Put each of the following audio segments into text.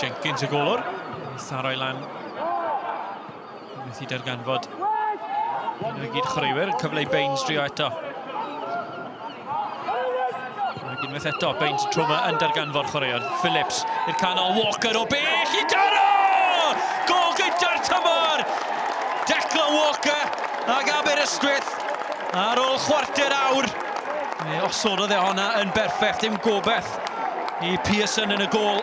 Jenkins y golwr. Tharoi lan. Methu darganfod. Yna gyd chwaraewyr. Cyfle i Baines drio eto. Unwaith eto, Baines tro yma yn darganfod chwaraewr. Phillips i'r canol. Walker o bell i daro! Gol gyda'r tymor! Declan Walker ag Aberystwyth ar ôl chwarter awr. Osododd e honna yn berffaith, dim gobeth i Pearson yn y gol.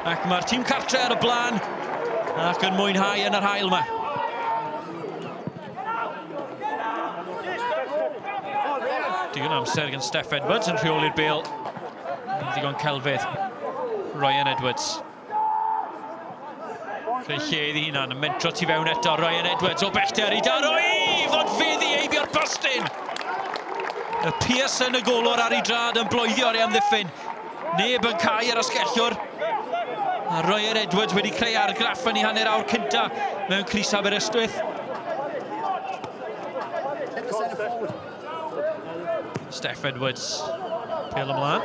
Ac mae'r tîm cartre ar y blaen ac yn mwynhau yn yr haul yma. Digon amser gan Steph Edwards yn rheoli'r bêl. Digon celfydd. Ryan Edwards. Creu lledd i hunan yn mentro tu fewn eto. Ryan Edwards o bellter i daro i fodfeddi eibio'r postyn. Y Pearson y golwr ar ei drad yn bloeddio ar ei amddiffyn. Neb yn cau ar asgellwr. A Ryan Edwards wedi creu argraff yn ei hanner awr cynta mewn crys Aberystwyth. Steph Edwards, pêl ymlaen,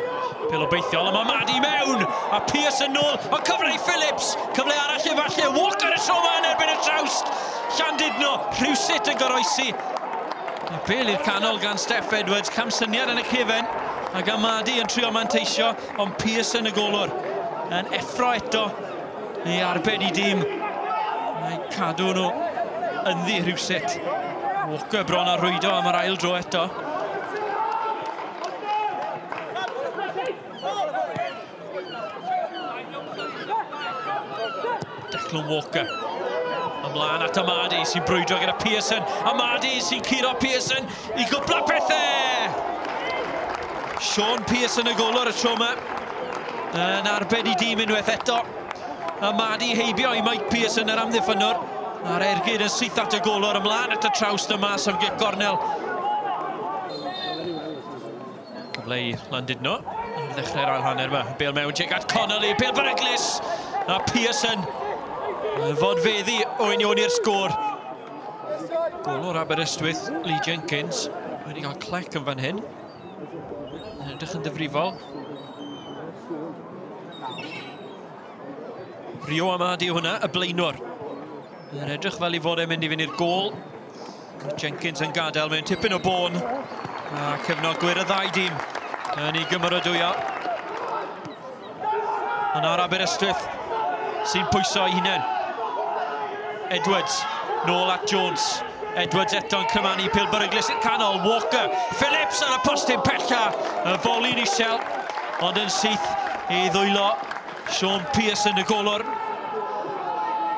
pêl obeithiol, yma Madi mewn, a Pearson nôl, a cyfle i Phillips, cyfle arall efallai, Walker y tro yma yn erbyn y trawst, Llandudno, rhywsut yn goroesi. A pêl i'r canol gan Steph Edwards, camsyniad yn y cefen, ac a Madi yn trio manteisio, ond Pearson y golwr yn effro eto i arbed i dîm. Mae'n cadw nhw ynddi rhywsut. Walker bron a rwydo am yr ail dro eto. Declan Walker ymlaen at Amadi sy'n brwydro gyda Pearson. Amadi sy'n curo Pearson i gwbla pethau. Sean Pearson y golwr y tro yma yn arbed i dîm unwaith eto. Amadi heibio i Mike Pearson yr amddiffynwr. A'r ergyd yn syth at y golwr ymlaen at y trawst yma am gig gornel. Cyfle i Llandudno ar ddechrau'r ail hanner yma. Bêl mewn Jegad Connolly, bêl beryglus. A Pearson fodfeddi o unioni'r sgôr. Golwr Aberystwyth, Lee Jenkins wedi cael clec yn fan hyn. Yn edrych yn ddifrifol. Rio Amadi hwnna, y blaenwr. Yn edrych fel i fod e'n mynd i fynd i'r gol. Jenkins yn gadael mewn tipyn o bôn. A cefnogwyr y ddau dîm yn ei gymeradwyo. Yn ar Aberystwyth sy'n pwyso ei hunain. Edwards, nôl at Jones. Edwards eto'n cymanu pêl beryglus i'r canol. Walker, Phillips ar y postyn pella. Y foli'n isel, ond yn syth i ddwylo Sean Pearson y golwr.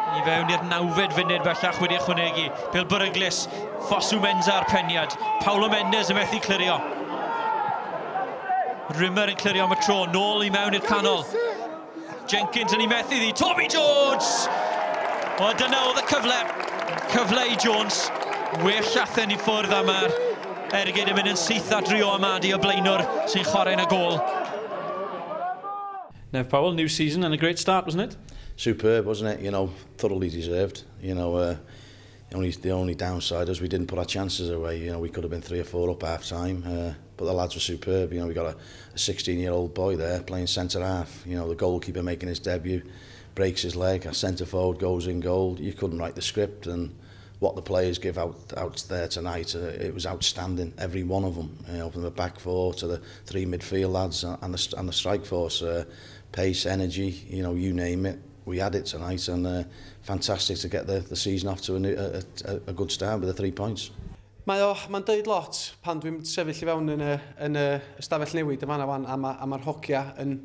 I fewn i'r 9fed funud bellach wedi ychwanegu. Pêl beryglus, Fosu Menza ar peniad. Paulo Mendes yn methu clirio. Rimmer yn clirio am y tro, nôl i mewn i'r canol. Jenkins yn ei methu ddi, Tommy Jones! O, dyna oedd y cyfle. Cyfle i Jones. Well llathen i ffwrdd am yr ergyd yn mynd yn syth at Rio Amadi o blaenwr sy'n chwarae'n y gol. Nev Powell, new season and a great start, wasn't it? Superb, wasn't it? You know, thoroughly deserved. You know, the only downside is we didn't put our chances away. You know, we could have been 3 or 4 up half time, but the lads were superb. You know, we got a 16-year-old boy there playing centre half. You know, the goalkeeper making his debut, breaks his leg, our centre forward goes in goal. You couldn't write the script, and what the players give out there tonight, it was outstanding. Every one of them, you know, from the back four to the 3 midfield lads and the strike force, pace, energy, you know, you name it. We had it tonight, and fantastic to get the season off to a good start with the 3 points. Mae'n dweud lot pan dwi'n sefyll i fewn yn y stafell newid yma wan a mae'r hogia yn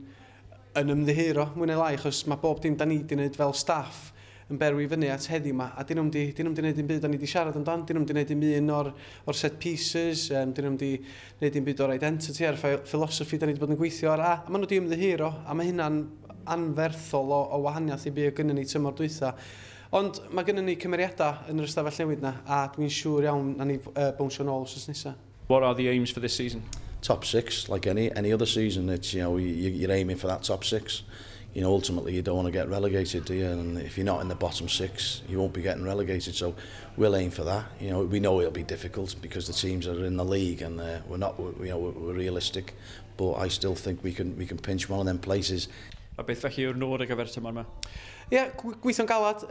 ymddihiro mwy neu lai, achos mae bob dim da ni wedi gwneud fel staff yn berwi fyny at heddiw yma, a dyn nhw'n di gwneud un byd da ni wedi siarad amdan, dyn nhw'n di gwneud un o'r set pieces, dyn nhw'n di gwneud un byd o'r identity a'r philosophy da ni wedi bod yn gweithio ar, a maen nhw wedi ymddihiro, a mae hynna'n anferthol o wahaniaeth i byd gynnu ni tymor dwytha. Ond mae gynnu ni cymeriadau yn yr ystafell newid na, a dwi'n siŵr iawn na ni bwnsio nôl wrth nesaf. What are the aims for this season? Top 6, like any other season. It's, you know, you're aiming for that top 6. You know, ultimately you don't want to get relegated, do you? And if you're not in the bottom 6, you won't be getting relegated. So we'll aim for that. You know, we know it'll be difficult because the teams are in the league, and we're not. You know, we're realistic, but I still think we can pinch one of them places. A beth felly yw'r nod ar gyfer tymor yma? Ie, gweithio'n galad,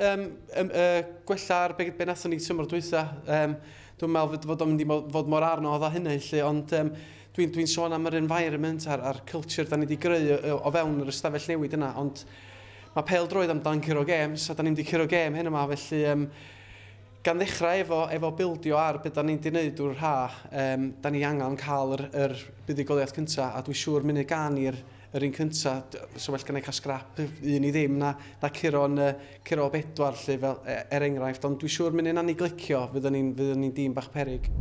gwella ar be nathon ni tymor dwytha. Dwi'n meddwl fod o'n mynd i fod mor arnodd o hynny, ond dwi'n sôn am yr environment a'r culture da ni wedi greu o fewn yr ystafell newid yna, ond mae pêl-droed amdan curo games, a da ni'n di curo game hyn yma, felly gan ddechrau efo bildio ar beth da ni'n di wneud drwy'r ha, da ni angen cael yr buddigoliaeth cyntaf, a dwi'n siŵr munud gan i'r un cyntaf, so well gan ei cael scrap un i ddim na curo o bedwar lle fel enghraifft, ond dwi'n siŵr munud na ni glicio fyddwn ni'n dîm bach peryg.